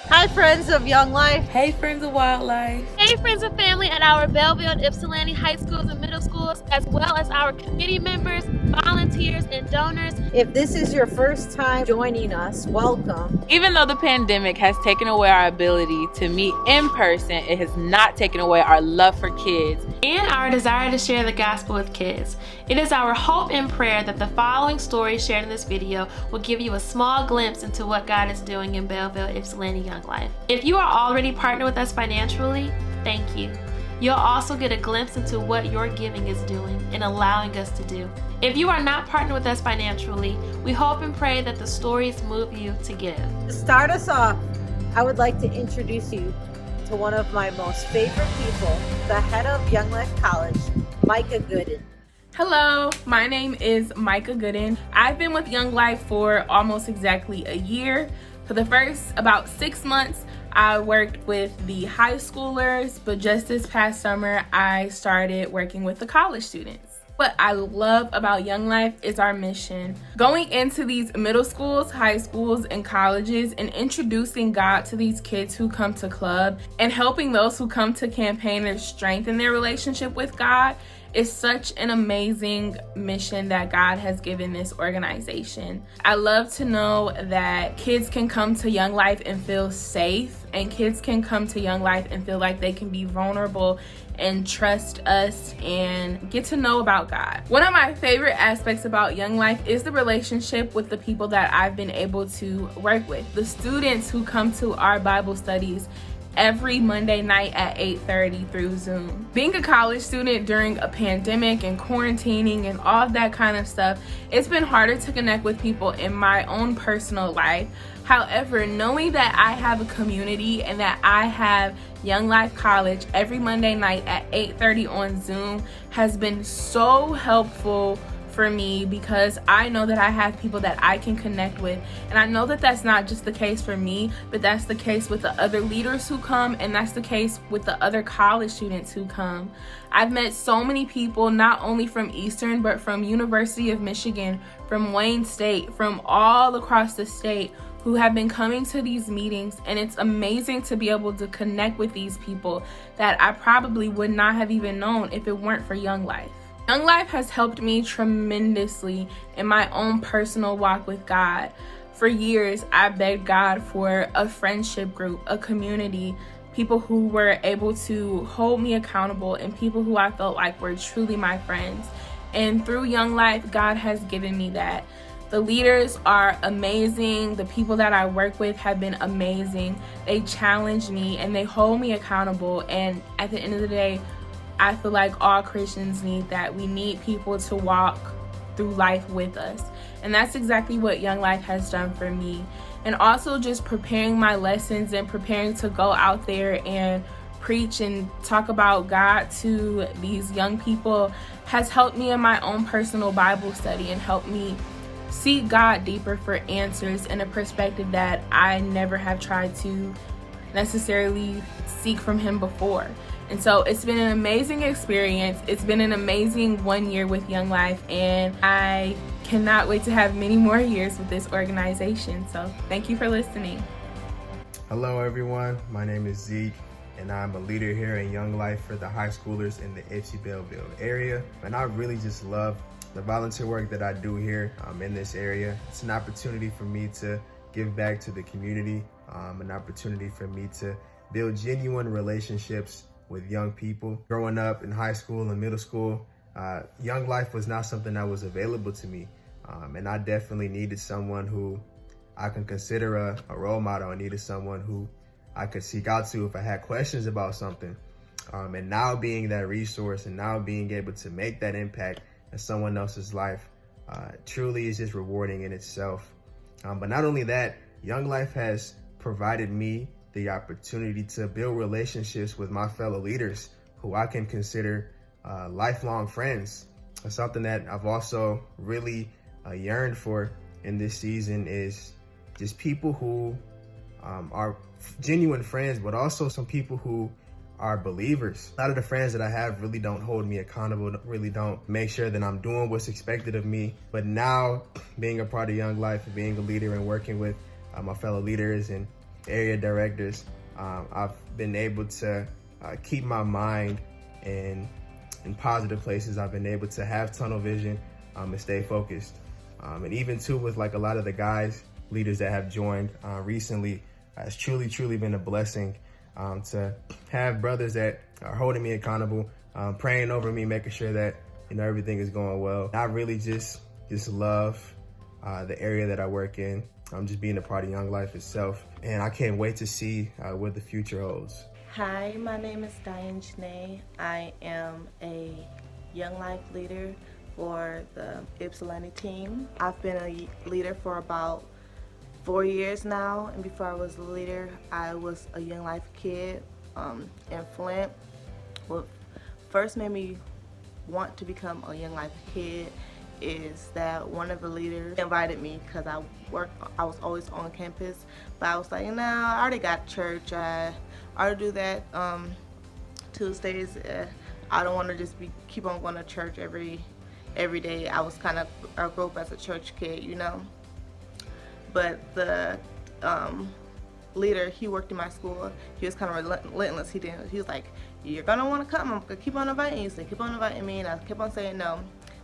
Hi, friends of Young Life. Hey, friends of wildlife. Hey, friends and family at our Belleville Ypsilanti high schools and middle schools, as well as our committee members, volunteers, and donors. If this is your first time joining us, welcome. Even though the pandemic has taken away our ability to meet in person, it has not taken away our love for kids and our desire to share the gospel with kids. It is our hope and prayer that the following stories shared in this video will give you a small glimpse into what God is doing in Belleville Ypsilanti Young Life. If you are already partnered with us financially, thank you. You'll also get a glimpse into what your giving is doing and allowing us to do. If you are not partnered with us financially, we hope and pray that the stories move you to give. To start us off, I would like to introduce you to one of my most favorite people, the head of Young Life College, Micah Gooden. Hello, my name is Micah Gooden. I've been with Young Life for almost exactly a year. For the first about 6 months, I worked with the high schoolers, but just this past summer, I started working with the college students. What I love about Young Life is our mission. Going into these middle schools, high schools, and colleges and introducing God to these kids who come to club and helping those who come to campaign to strengthen their relationship with God is such an amazing mission that God has given this organization. I love to know that kids can come to Young Life and feel safe, and kids can come to Young Life and feel like they can be vulnerable and trust us and get to know about God. One of my favorite aspects about Young Life is the relationship with the people that I've been able to work with. The students who come to our Bible studies every Monday night at 8:30 through Zoom. Being a college student during a pandemic and quarantining and all of that kind of stuff, it's been harder to connect with people in my own personal life. However, knowing that I have a community and that I have Young Life College every Monday night at 8:30 on Zoom has been so helpful for me, because I know that I have people that I can connect with, and I know that that's not just the case for me, but that's the case with the other leaders who come, and that's the case with the other college students who come. I've met so many people, not only from Eastern, but from University of Michigan, from Wayne State, from all across the state, who have been coming to these meetings, and it's amazing to be able to connect with these people that I probably would not have even known if it weren't for Young Life. Young Life has helped me tremendously in my own personal walk with God. For years, I begged God for a friendship group, a community, people who were able to hold me accountable, and people who I felt like were truly my friends. And through Young Life, God has given me that. The leaders are amazing. The people that I work with have been amazing. They challenge me and they hold me accountable. And at the end of the day, I feel like all Christians need that. We need people to walk through life with us. And that's exactly what Young Life has done for me. And also just preparing my lessons and preparing to go out there and preach and talk about God to these young people has helped me in my own personal Bible study and helped me seek God deeper for answers in a perspective that I never have tried to necessarily seek from Him before. And so it's been an amazing experience. It's been an amazing 1 year with Young Life, and I cannot wait to have many more years with this organization. So thank you for listening. Hello everyone, my name is Zeke, and I'm a leader here in Young Life for the high schoolers in the Ypsi Belleville area. And I really just love the volunteer work that I do here in this area. It's an opportunity for me to give back to the community, an opportunity for me to build genuine relationships with young people. Growing up in high school and middle school, Young Life was not something that was available to me. And I definitely needed someone who I can consider a role model. I needed someone who I could seek out to if I had questions about something. And now being that resource and now being able to make that impact in someone else's life truly is just rewarding in itself. But not only that, Young Life has provided me the opportunity to build relationships with my fellow leaders who I can consider lifelong friends. Something that I've also really yearned for in this season is just people who are genuine friends, but also some people who are believers. A lot of the friends that I have really don't hold me accountable, really don't make sure that I'm doing what's expected of me. But now being a part of Young Life and being a leader and working with my fellow leaders and area directors, I've been able to keep my mind in positive places. I've been able to have tunnel vision and stay focused. And even too with like a lot of the guys, leaders that have joined recently, it's truly been a blessing to have brothers that are holding me accountable, praying over me, making sure that everything is going well. I really just love the area that I work in. I'm just being a part of Young Life itself, and I can't wait to see what the future holds. Hi, my name is Diane Janae. I am a Young Life leader for the Ypsilanti team. I've been a leader for about 4 years now, and before I was a leader, I was a Young Life kid in Flint. What first made me want to become a Young Life kid is that one of the leaders invited me because I was always on campus, but I was like, nah, I already got church. I already do that Tuesdays. I don't want to just keep on going to church every day. I was kind of a grew up as a church kid, But the leader, he worked in my school. He was kind of relentless. He was like, you're gonna want to come. I'm gonna keep on inviting you. So keep on inviting me, and I kept on saying no.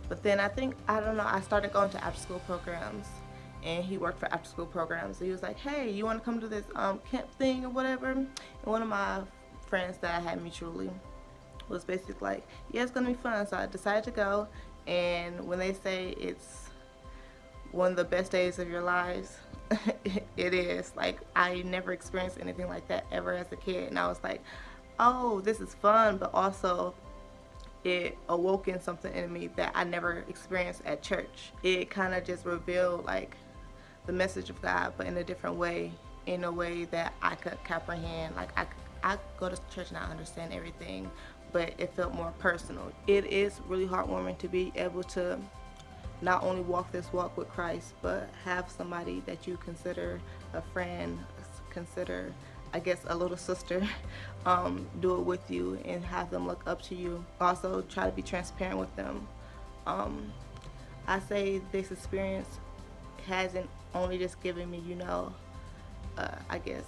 But then I started going to after school programs, and he worked for after school programs. So he was like, hey, you want to come to this camp thing or whatever? And one of my friends that I had mutually was basically like, yeah, it's gonna be fun. So I decided to go, and when they say it's one of the best days of your lives, it is. Like, I never experienced anything like that ever as a kid, and I was like, oh, this is fun, but also it awoken something in me that I never experienced at church. It kind of just revealed like the message of God, but in a different way, in a way that I could comprehend. Like I go to church and I understand everything, but it felt more personal. It is really heartwarming to be able to not only walk this walk with Christ, but have somebody that you consider a friend, consider, I guess, a little sister, do it with you and have them look up to you. Also, try to be transparent with them. I say this experience hasn't only just given me, I guess,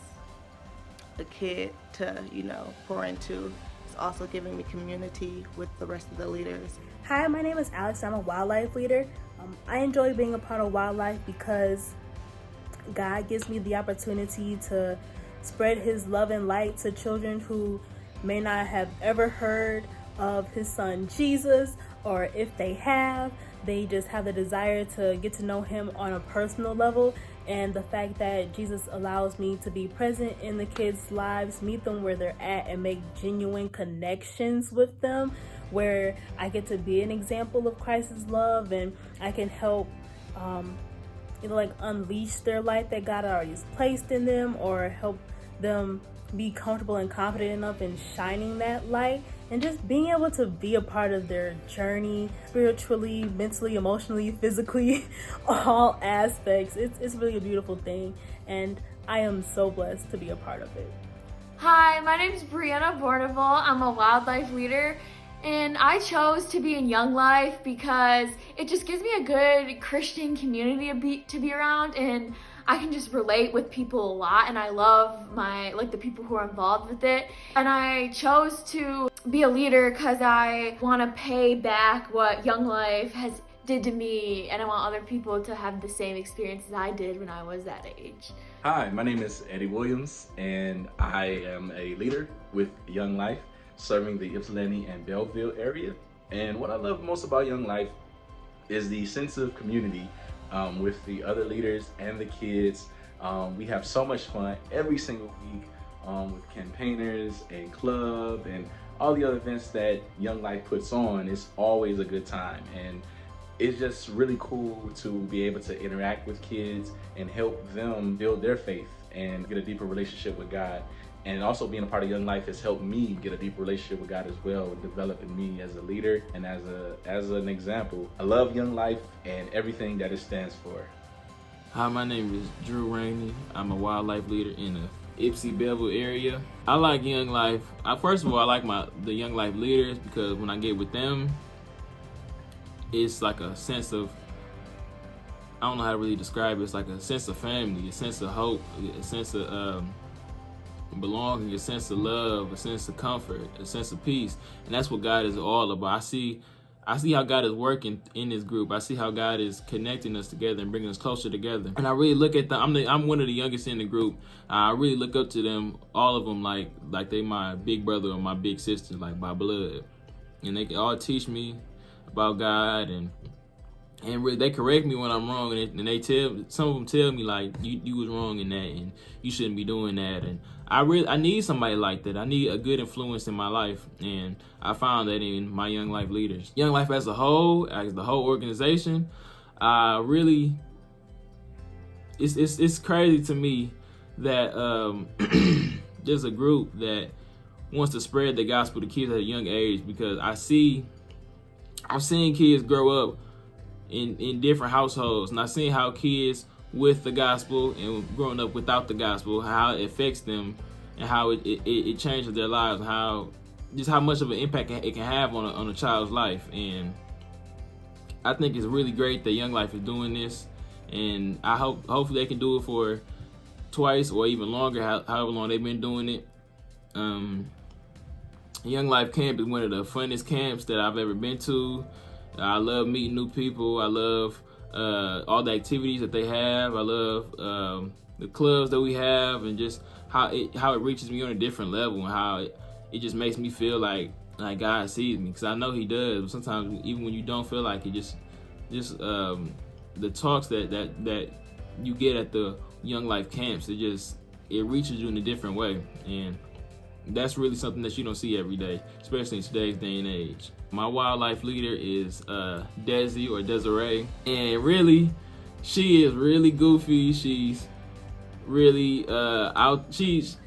a kid to, pour into. It's also giving me community with the rest of the leaders. Hi, my name is Alex. I'm a wildlife leader. I enjoy being a part of wildlife because God gives me the opportunity to spread his love and light to children who may not have ever heard of his son Jesus, or if they have, they just have the desire to get to know him on a personal level. And the fact that Jesus allows me to be present in the kids' lives, meet them where they're at, and make genuine connections with them, where I get to be an example of Christ's love, and I can help unleash their light that God already has placed in them, or help them be comfortable and confident enough in shining that light, and just being able to be a part of their journey spiritually, mentally, emotionally, physically, all aspects. It's really a beautiful thing, and I am so blessed to be a part of it. Hi, my name is Brianna Borneval. I'm a wildlife leader, and I chose to be in Young Life because it just gives me a good Christian community to be around, and I can just relate with people a lot, and I love the people who are involved with it. And I chose to be a leader because I want to pay back what Young Life has did to me, and I want other people to have the same experiences I did when I was that age. Hi, my name is Eddie Williams, and I am a leader with Young Life, serving the Ypsilanti and Belleville area. And what I love most about Young Life is the sense of community with the other leaders and the kids. We have so much fun every single week with campaigners and club and all the other events that Young Life puts on. It's always a good time, and it's just really cool to be able to interact with kids and help them build their faith and get a deeper relationship with God. And also being a part of Young Life has helped me get a deeper relationship with God as well, and developing me as a leader and as an example. I love Young Life and everything that it stands for. Hi, my name is Drew Rainey. I'm a wildlife leader in the Ypsi Belleville area. I like Young Life. First of all, I like the Young Life leaders because when I get with them, it's like a sense of I don't know how to really describe it. It's like a sense of family, a sense of hope, a sense of belonging, a sense of love, a sense of comfort, a sense of peace. And that's what God is all about. I see how God is working in this group. I see how God is connecting us together and bringing us closer together. And I really look at them. I'm one of the youngest in the group. I really look up to them, all of them, like they my big brother or my big sister, like by blood. And they all teach me about God, and really they correct me when I'm wrong, and they some of them tell me like you was wrong in that, and you shouldn't be doing that. And I need somebody like that. I need a good influence in my life, and I found that in my Young Life leaders. Young Life as a whole, as the whole organization, really, it's crazy to me that there's a group that wants to spread the gospel to kids at a young age, because I'm seeing kids grow up in different households, and I've seen how kids with the gospel and growing up without the gospel, how it affects them and how it changes their lives, and how much of an impact it can have on a child's life. And I think it's really great that Young Life is doing this, and I hopefully they can do it for twice or even longer, however long they've been doing it. Young Life Camp is one of the funnest camps that I've ever been to. I love meeting new people. I love all the activities that they have. I love the clubs that we have, and just how it reaches me on a different level, and how it just makes me feel like God sees me, because I know He does. But sometimes even when you don't feel like it, just the talks that you get at the Young Life camps, it reaches you in a different way, and that's really something that you don't see every day, especially in today's day and age. My wildlife leader is Desi, or Desiree, and really, she is really goofy. She's really she's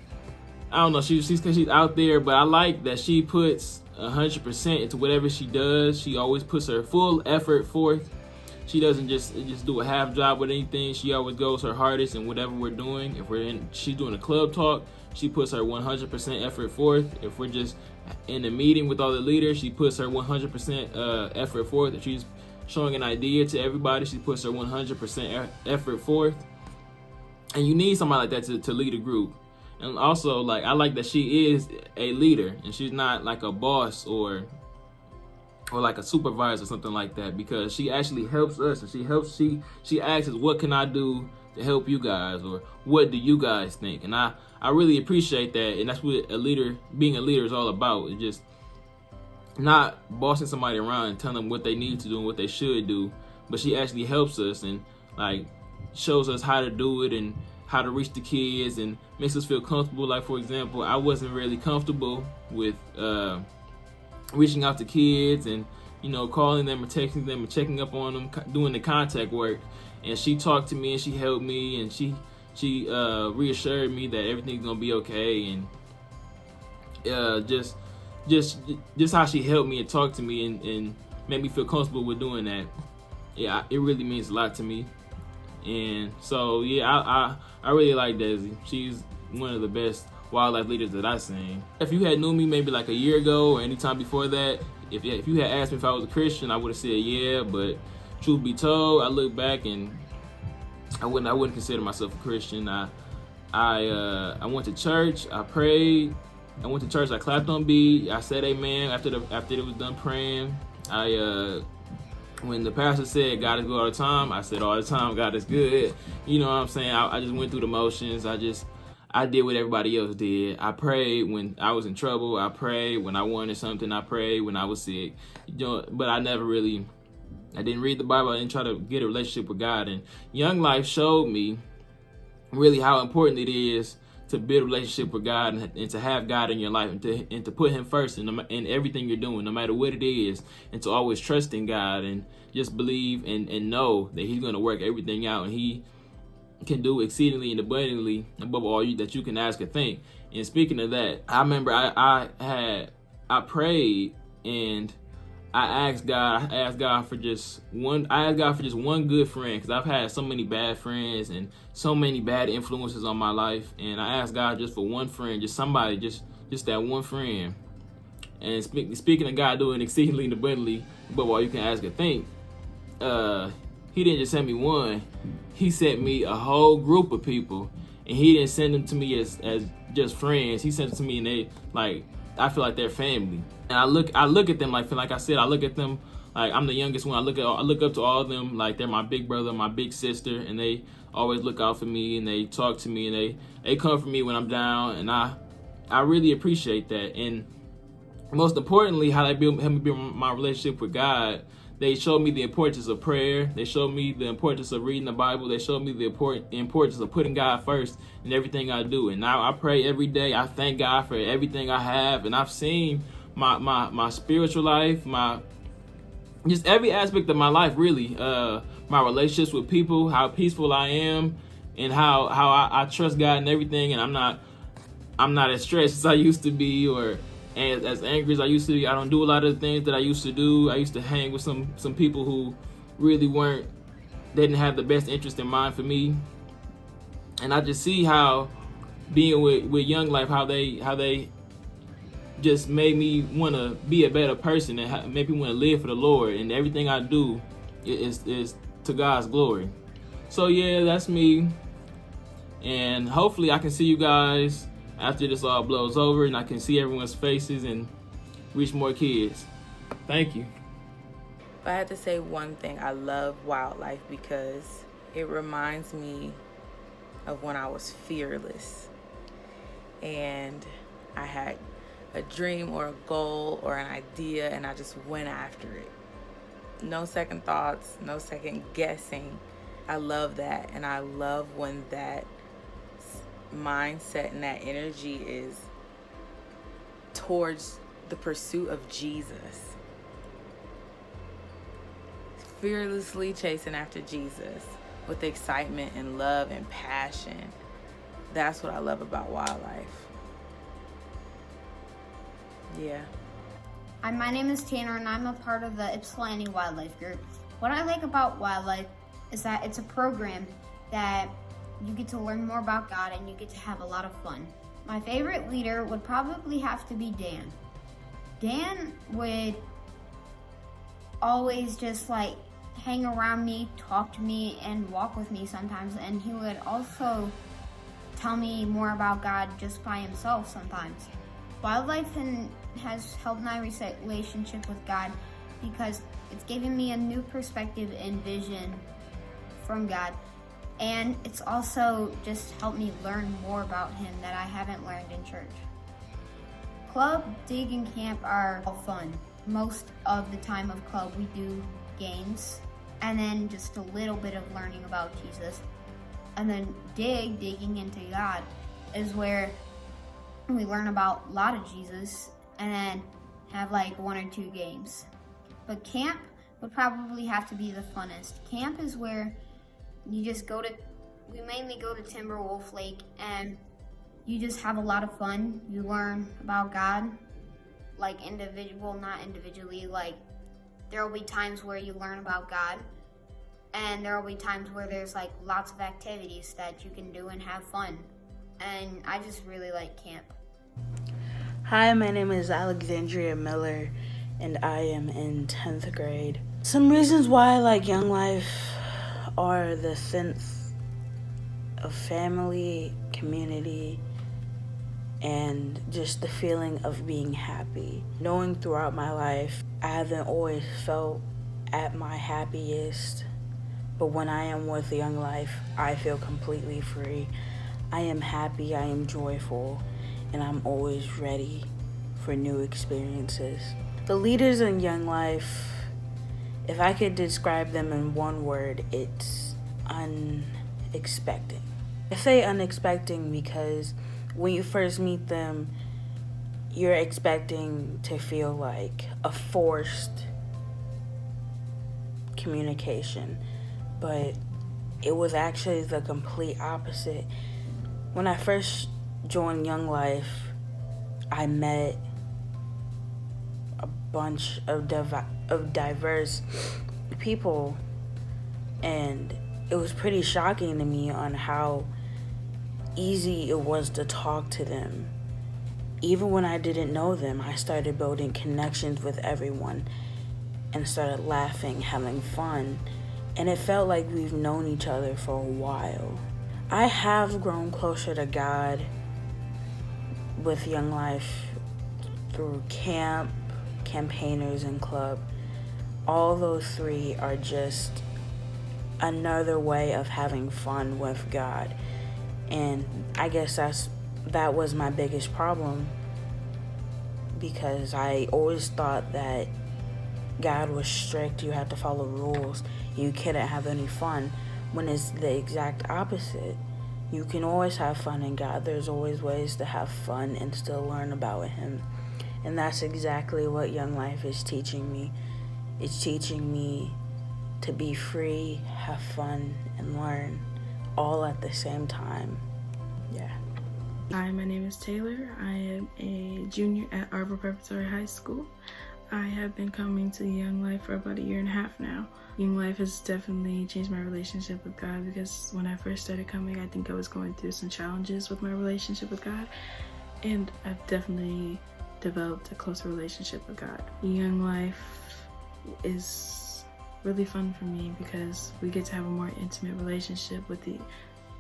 out there, but I like that she puts 100% into whatever she does. She always puts her full effort forth. She doesn't just do a half job with anything. She always goes her hardest in whatever we're doing. If she's doing a club talk, she puts her 100% effort forth. If we're just in a meeting with all the leaders, she puts her 100% effort forth. If she's showing an idea to everybody, she puts her 100% effort forth. And you need somebody like that to lead a group. And also, I like that she is a leader, and she's not like a boss or like a supervisor or something like that, because she actually helps us, and she asks us, what can I do to help you guys, or what do you guys think? And I really appreciate that, and that's what being a leader is all about. It's just not bossing somebody around and telling them what they need to do and what they should do, but she actually helps us and shows us how to do it and how to reach the kids, and makes us feel comfortable. Like, for example, I wasn't really comfortable with reaching out to kids and calling them or texting them and checking up on them, doing the contact work. And she talked to me and she helped me, and she reassured me that everything's gonna be okay, and just how she helped me and talked to me and made me feel comfortable with doing that. Yeah, it really means a lot to me. And so yeah, I really like Desi. She's one of the best wildlife leaders that I've seen. If you had known me maybe like a year ago or any time before that, if you had asked me if I was a Christian, I would have said yeah. But truth be told, I look back and I wouldn't consider myself a Christian. I went to church, I prayed, I went to church, I clapped on beat, I said amen after it was done praying. When the pastor said God is good all the time, I said all the time God is good. You know what I'm saying? I just went through the motions. I did what everybody else did. I prayed when I was in trouble. I prayed when I wanted something. I prayed when I was sick. But I didn't read the Bible. I didn't try to get a relationship with God. And Young Life showed me really how important it is to build a relationship with God and to have God in your life, and to put Him first in everything you're doing, no matter what it is, and to always trust in God and just believe and know that He's going to work everything out, and He can do exceedingly and abundantly above all that you can ask or think. And speaking of that, I remember I prayed and I asked God for just one good friend, because I've had so many bad friends and so many bad influences on my life, and I asked God just for one friend, just somebody, just that one friend. And speaking of God doing exceedingly and abundantly above all you can ask or think, he didn't just send me one. He sent me a whole group of people, and he didn't send them to me as just friends. He sent them to me, and they like, I feel like they're family. And I look at them like I said, I look at them like I'm the youngest one. I look up to all of them like they're my big brother, my big sister, and they always look out for me, and they talk to me, and they comfort me when I'm down, and I really appreciate that. And most importantly, how they helped me build my relationship with God. They showed me the importance of prayer. They showed me the importance of reading the Bible. They showed me the importance of putting God first in everything I do. And now I pray every day. I thank God for everything I have. And I've seen my spiritual life, just every aspect of my life, really. My relationships with people, how peaceful I am, and how I trust God in everything. And I'm not as stressed as I used to be, or as angry as I used to be. I don't do a lot of the things that I used to do. I used to hang with some people who really didn't have the best interest in mind for me. And I just see how being with Young Life, how they just made me want to be a better person and made me want to live for the Lord. And everything I do is to God's glory. So yeah, that's me. And hopefully I can see you guys after this all blows over, and I can see everyone's faces and reach more kids. Thank you. If I had to say one thing, I love wildlife because it reminds me of when I was fearless and I had a dream or a goal or an idea, and I just went after it. No second thoughts, no second guessing. I love that, and I love when that mindset and that energy is towards the pursuit of Jesus. Fearlessly chasing after Jesus with excitement and love and passion. That's what I love about wildlife. Yeah. Hi, my name is Tanner, and I'm a part of the Ypsilanti Wildlife Group. What I like about wildlife is that it's a program that you get to learn more about God and you get to have a lot of fun. My favorite leader would probably have to be Dan. Dan would always just like hang around me, talk to me, and walk with me sometimes, and he would also tell me more about God just by himself sometimes. Wildlife has helped my relationship with God because it's given me a new perspective and vision from God. And it's also just helped me learn more about him that I haven't learned in church. Club, dig, and camp are all fun. Most of the time of club we do games and then just a little bit of learning about Jesus. And then digging into God, is where we learn about a lot of Jesus and then have like 1 or 2 games. But camp would probably have to be the funnest. Camp is where you just we mainly go to Timberwolf Lake, and you just have a lot of fun. You learn about God, like not individually, like there will be times where you learn about God, and there will be times where there's like lots of activities that you can do and have fun. And I just really like camp. Hi, my name is Alexandria Miller, and I am in 10th grade. Some reasons why I like Young Life are the sense of family, community, and just the feeling of being happy. Knowing throughout my life, I haven't always felt at my happiest, but when I am with Young Life, I feel completely free. I am happy, I am joyful, and I'm always ready for new experiences. The leaders in Young Life, if I could describe them in one word, it's unexpected. I say unexpected because when you first meet them, you're expecting to feel like a forced communication, but it was actually the complete opposite. When I first joined Young Life, I met a bunch of diverse people, and it was pretty shocking to me on how easy it was to talk to them. Even when I didn't know them, I started building connections with everyone and started laughing, having fun, and it felt like we've known each other for a while. I have grown closer to God with Young Life through camp, campaigners, and club. All those three are just another way of having fun with God. And I guess that was my biggest problem, because I always thought that God was strict, you had to follow rules, you couldn't have any fun, when it's the exact opposite. You can always have fun in God. There's always ways to have fun and still learn about Him. And that's exactly what Young Life is teaching me. It's teaching me to be free, have fun, and learn all at the same time. Yeah. Hi, my name is Taylor. I am a junior at Arbor Preparatory High School. I have been coming to Young Life for about 1.5 years now. Young Life has definitely changed my relationship with God, because when I first started coming, I think I was going through some challenges with my relationship with God, and I've definitely developed a closer relationship with God. Young Life is really fun for me because we get to have a more intimate relationship with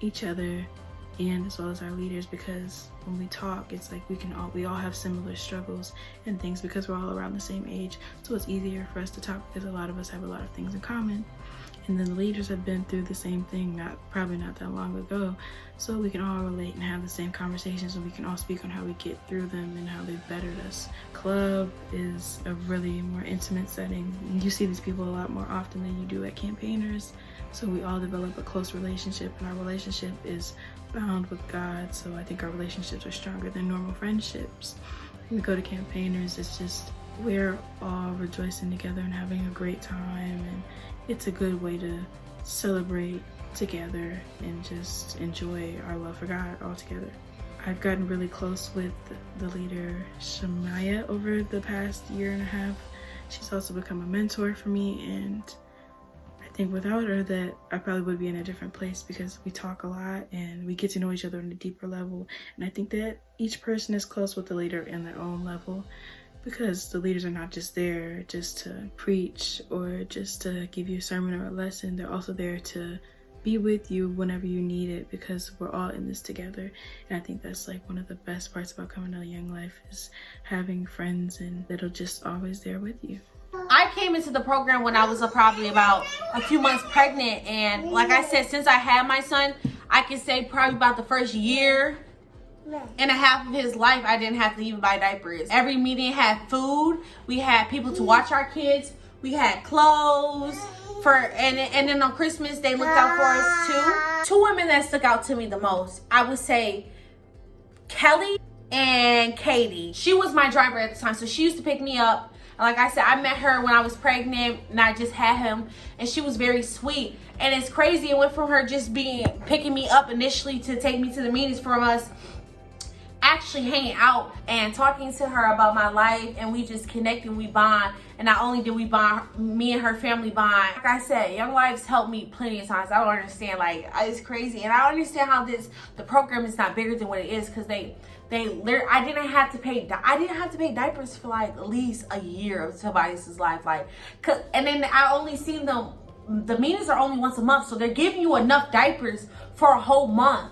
each other, and as well as our leaders, because when we talk, it's like we all have similar struggles and things, because we're all around the same age, so it's easier for us to talk because a lot of us have a lot of things in common. And then the leaders have been through the same thing probably not that long ago, so we can all relate and have the same conversations, and we can all speak on how we get through them and how they've bettered us. Club is a really more intimate setting. You see these people a lot more often than you do at campaigners, so we all develop a close relationship, and our relationship is bound with God, so I think our relationships are stronger than normal friendships. When we go to campaigners, it's just we're all rejoicing together and having a great time, and it's a good way to celebrate together and just enjoy our love for God all together. I've gotten really close with the leader Shemaya over the past 1.5 years. She's also become a mentor for me, and I think without her that I probably would be in a different place, because we talk a lot and we get to know each other on a deeper level. And I think that each person is close with the leader in their own level, because the leaders are not just there just to preach or just to give you a sermon or a lesson. They're also there to be with you whenever you need it, because we're all in this together. And I think that's like one of the best parts about coming to Young Life, is having friends and that'll just always there with you. I came into the program when I was probably about a few months pregnant, and like I said, since I had my son, I can say probably about the first 1.5 years of his life, I didn't have to even buy diapers. Every meeting had food, we had people to watch our kids, we had clothes, and then on Christmas they looked out for us too. Two women that stuck out to me the most, I would say Kelly and Katie. She was my driver at the time, so she used to pick me up. Like I said, I met her when I was pregnant and I just had him, and she was very sweet. And it's crazy, it went from her just picking me up initially to take me to the meetings, from us actually hanging out and talking to her about my life, and we just connect and we bond. And not only did we bond, me and her family bond. Like I said, Young Life's helped me plenty of times. I don't understand, like, it's crazy. And I understand how the program is not bigger than what it is, because I didn't have to pay diapers for like at least 1 year of Tobias's life, and then I only seen them. The meetings are only once a month, so they're giving you enough diapers for a whole month,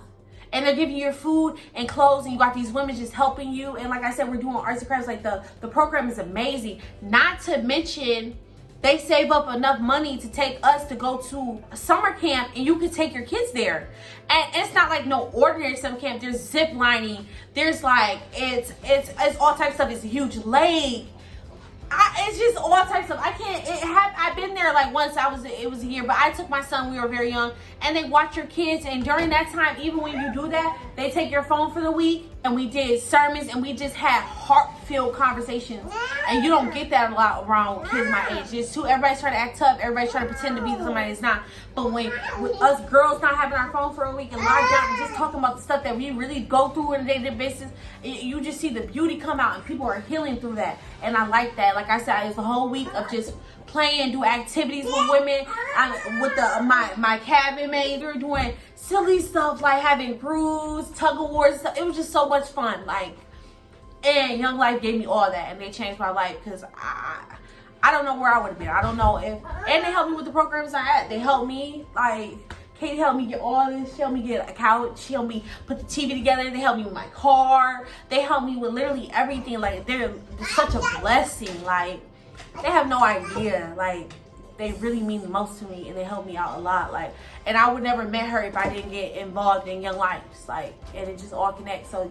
and they're giving you your food and clothes, and you got these women just helping you. And like I said, we're doing arts and crafts. Like the program is amazing. Not to mention, they save up enough money to take us to go to a summer camp, and you can take your kids there. And it's not like no ordinary summer camp. There's zip lining. There's like, it's all types of stuff. It's a huge lake. It's just all types of, I've been there like once. It was a year, but I took my son, we were very young, and they watch your kids. And during that time, even when you do that, they take your phone for the week, and we did sermons, and we just had heart-filled conversations. And you don't get that a lot around kids my age. It's too, everybody's trying to act tough, everybody's trying to pretend to be somebody that's not. But with us girls not having our phone for a week and locked down and just talking about the stuff that we really go through on a day-to-day basis, you just see the beauty come out, and people are healing through that. And I like that. Like I said, it's a whole week of just playing, do activities with women. With my cabin mates, we were doing silly stuff like having crews, tug of war stuff. It was just so much fun. And Young Life gave me all that, and they changed my life, because I don't know where I would have been. I don't know if, and they helped me with the programs I had. They helped me, like, Kate helped me get all this. She helped me get a couch. She helped me put the TV together. They helped me with my car. They helped me with literally everything. Like, they're such a blessing. Like, they have no idea. Like, they really mean the most to me, and they help me out a lot. Like, and I would never met her if I didn't get involved in Young Life's. Like, and it just all connects. So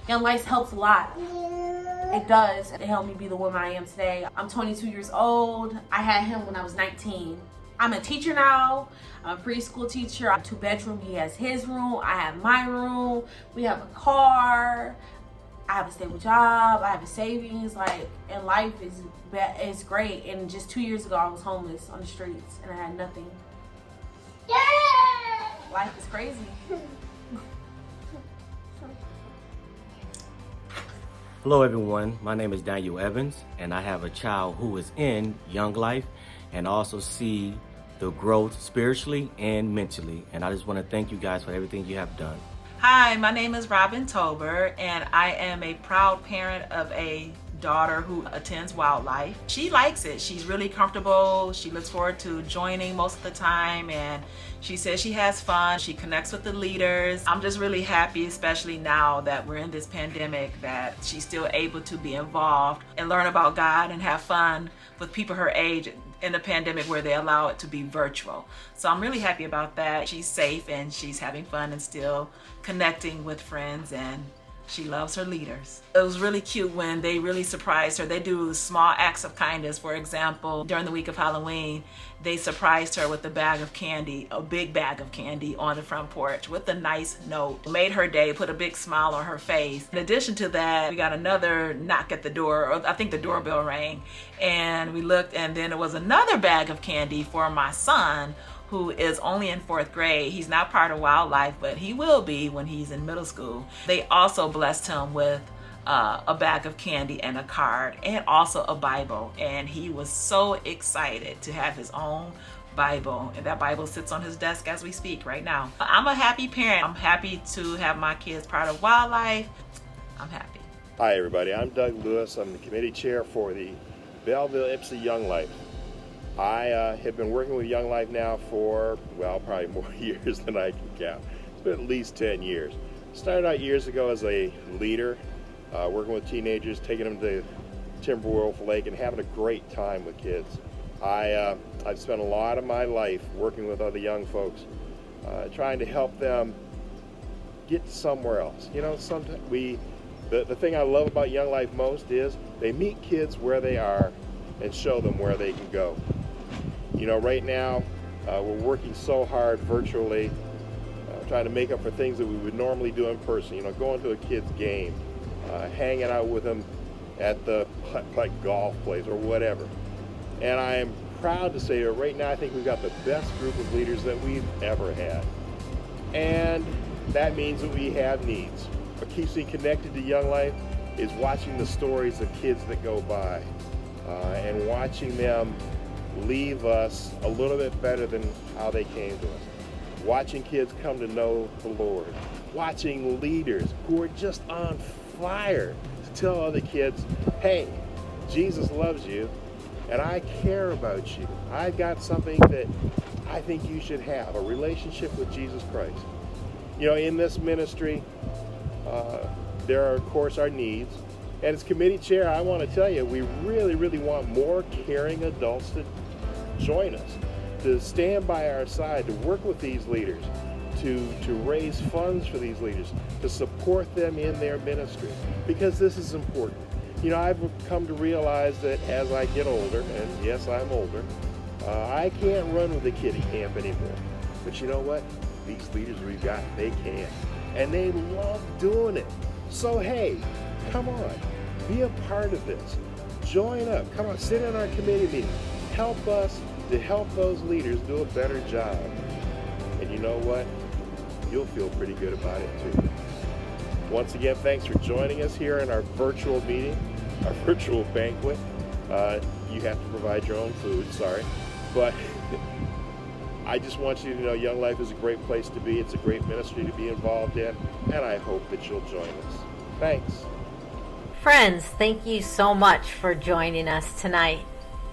Young Life's helps a lot. It does. It helped me be the woman I am today. I'm 22 years old. I had him when I was 19. I'm a teacher now. I'm a preschool teacher. I'm 2-bedroom. He has his room. I have my room. We have a car. I have a stable job. I have a savings. Like, and life is great. And just 2 years ago, I was homeless on the streets and I had nothing. Life is crazy. Hello everyone, my name is Daniel Evans and I have a child who is in Young Life and also see the growth spiritually and mentally. And I just want to thank you guys for everything you have done. Hi, my name is Robin Tober and I am a proud parent of a daughter who attends Wildlife. She likes it. She's really comfortable. She looks forward to joining most of the time and she says she has fun. She connects with the leaders. I'm just really happy, especially now that we're in this pandemic, that she's still able to be involved and learn about God and have fun with people her age in the pandemic where they allow it to be virtual. So I'm really happy about that. She's safe and she's having fun and still connecting with friends, and she loves her leaders. It was really cute when they really surprised her. They do small acts of kindness. For example, during the week of Halloween, they surprised her with a bag of candy, a big bag of candy on the front porch with a nice note. Made her day, put a big smile on her face. In addition to that, we got another knock at the door, or I think the doorbell rang, and we looked and then it was another bag of candy for my son, who is only in 4th grade. He's not part of Wildlife, but he will be when he's in middle school. They also blessed him with a bag of candy and a card and also a Bible. And he was so excited to have his own Bible. And that Bible sits on his desk as we speak right now. I'm a happy parent. I'm happy to have my kids part of Wildlife. I'm happy. Hi everybody, I'm Doug Lewis. I'm the committee chair for the Belleville Ypsilanti Young Life. I have been working with Young Life now for, well, probably more years than I can count. It's been at least 10 years. Started out years ago as a leader, working with teenagers, taking them to Timberwolf Lake and having a great time with kids. I've spent a lot of my life working with other young folks, trying to help them get somewhere else. You know, sometimes the thing I love about Young Life most is they meet kids where they are and show them where they can go. You know, right now, we're working so hard virtually, trying to make up for things that we would normally do in person. You know, going to a kid's game, hanging out with them at the like golf place or whatever. And I am proud to say that right now I think we've got the best group of leaders that we've ever had. And that means that we have needs. What keeps me connected to Young Life is watching the stories of kids that go by and watching them leave us a little bit better than how they came to us. Watching kids come to know the Lord. Watching leaders who are just on fire to tell other kids, hey, Jesus loves you and I care about you. I've got something that I think you should have, a relationship with Jesus Christ. You know, in this ministry, there are, of course, our needs. And as committee chair, I want to tell you, we really, really want more caring adults to join us, to stand by our side, to work with these leaders, to raise funds for these leaders, to support them in their ministry, because this is important. You know, I've come to realize that as I get older, and yes, I'm older, I can't run with the kiddie camp anymore. But you know what? These leaders we've got, they can. And they love doing it. So hey, come on, be a part of this. Join up, come on, sit in our committee meeting. Help us to help those leaders do a better job. And you know what? You'll feel pretty good about it too. Once again, thanks for joining us here in our virtual meeting, our virtual banquet. You have to provide your own food, sorry. But I just want you to know Young Life is a great place to be. It's a great ministry to be involved in, and I hope that you'll join us. Thanks. Friends, thank you so much for joining us tonight.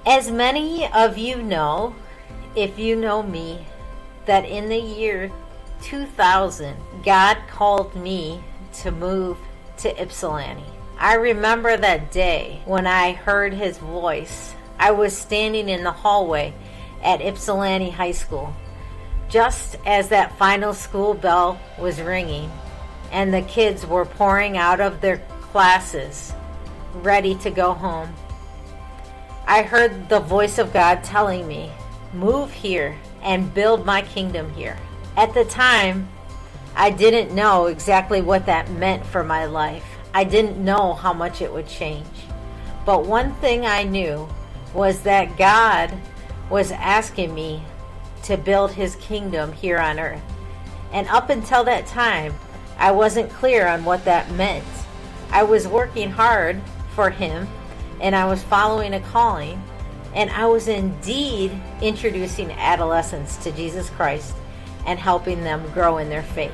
As many of you know, if you know me, that in the year 2000, God called me to move to Ypsilanti. I remember that day when I heard his voice. I was standing in the hallway at Ypsilanti High School, just as that final school bell was ringing and the kids were pouring out of their classes, ready to go home. I heard the voice of God telling me, move here and build my kingdom here. At the time, I didn't know exactly what that meant for my life. I didn't know how much it would change. But one thing I knew was that God was asking me to build his kingdom here on earth. And up until that time, I wasn't clear on what that meant. I was working hard for him, and I was following a calling, and I was indeed introducing adolescents to Jesus Christ and helping them grow in their faith.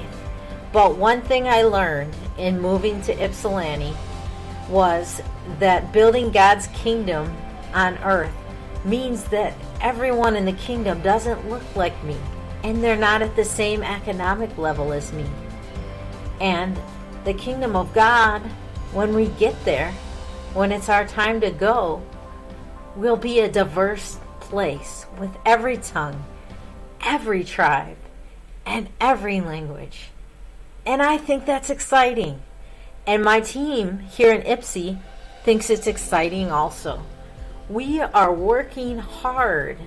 But one thing I learned in moving to Ypsilanti was that building God's kingdom on earth means that everyone in the kingdom doesn't look like me, and they're not at the same economic level as me. And the kingdom of God, when we get there, when it's our time to go, will be a diverse place with every tongue, every tribe, and every language. And I think that's exciting. And my team here in Ypsi thinks it's exciting also. We are working hard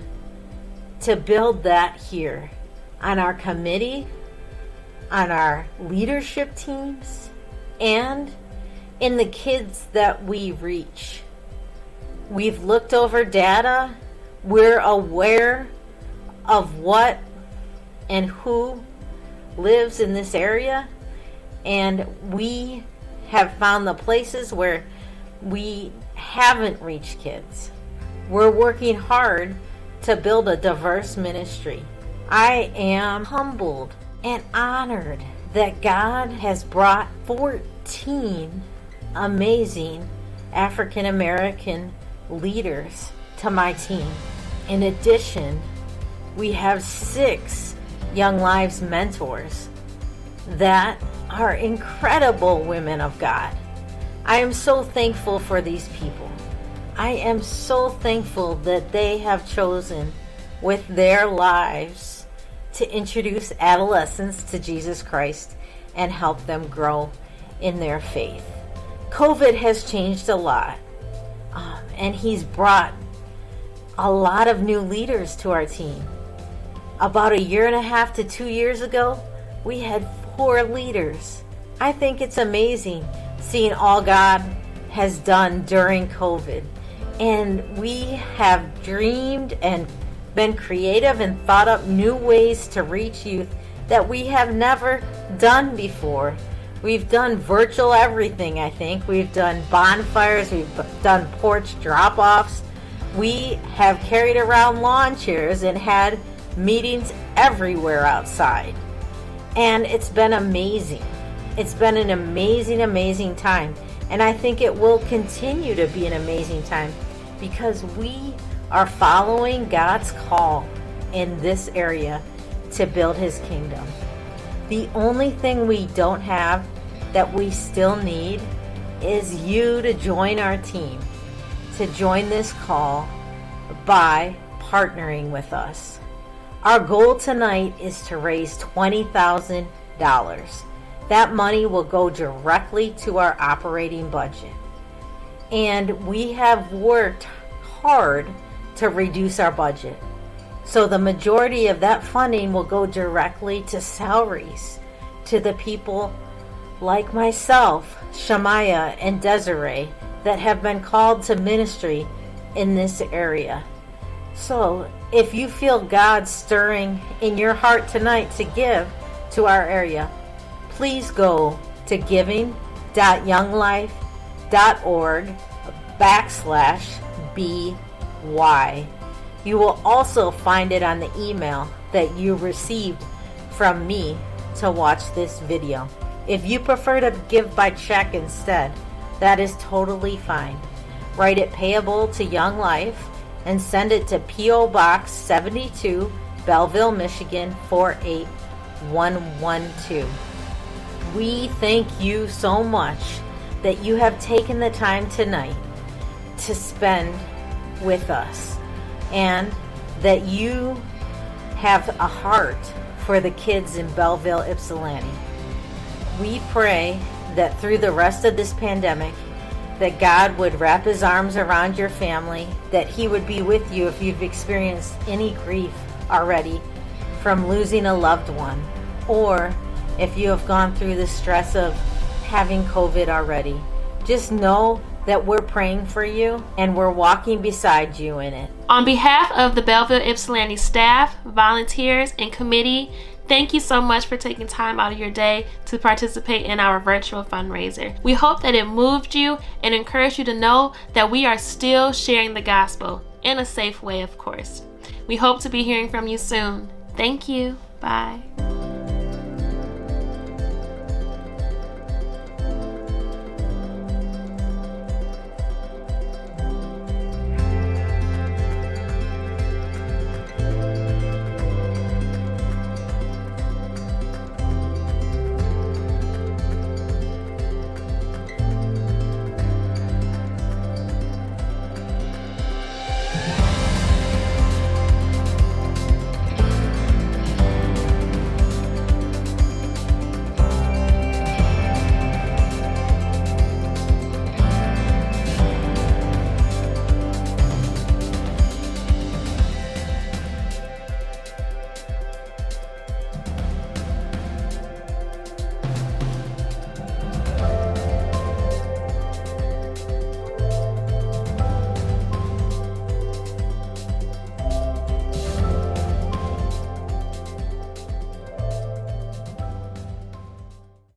to build that here on our committee, on our leadership teams, and in the kids that we reach. We've looked over data. We're aware of what and who lives in this area, and we have found the places where we haven't reached kids. We're working hard to build a diverse ministry. I am humbled and honored that God has brought 14 amazing African American leaders to my team. In addition, we have 6 Young Lives mentors that are incredible women of God. I am so thankful for these people. I am so thankful that they have chosen with their lives to introduce adolescents to Jesus Christ and help them grow in their faith. COVID has changed a lot, and he's brought a lot of new leaders to our team. About 1.5 to 2 years ago, we had 4 leaders. I think it's amazing seeing all God has done during COVID. And we have dreamed and been creative and thought up new ways to reach youth that we have never done before. We've done virtual everything, I think. We've done bonfires, we've done porch drop-offs. We have carried around lawn chairs and had meetings everywhere outside. And it's been amazing. It's been an amazing, amazing time. And I think it will continue to be an amazing time because we are following God's call in this area to build his kingdom. The only thing we don't have that we still need is you to join our team, to join this call by partnering with us. Our goal tonight is to raise $20,000. That money will go directly to our operating budget. And we have worked hard to reduce our budget. So the majority of that funding will go directly to salaries, to the people like myself, Shamaya, and Desiree that have been called to ministry in this area. So if you feel God stirring in your heart tonight to give to our area, please go to giving.younglife.org/BY. You will also find it on the email that you received from me to watch this video. If you prefer to give by check instead, that is totally fine. Write it payable to Young Life, and send it to P.O. Box 72, Belleville, Michigan 48112. We thank you so much that you have taken the time tonight to spend with us, and that you have a heart for the kids in Belleville Ypsilanti. We pray that through the rest of this pandemic, that God would wrap his arms around your family, that he would be with you if you've experienced any grief already from losing a loved one, or if you have gone through the stress of having COVID already. Just know that we're praying for you and we're walking beside you in it. On behalf of the Belleville Ypsilanti staff, volunteers, and committee, thank you so much for taking time out of your day to participate in our virtual fundraiser. We hope that it moved you and encouraged you to know that we are still sharing the gospel in a safe way, of course. We hope to be hearing from you soon. Thank you. Bye.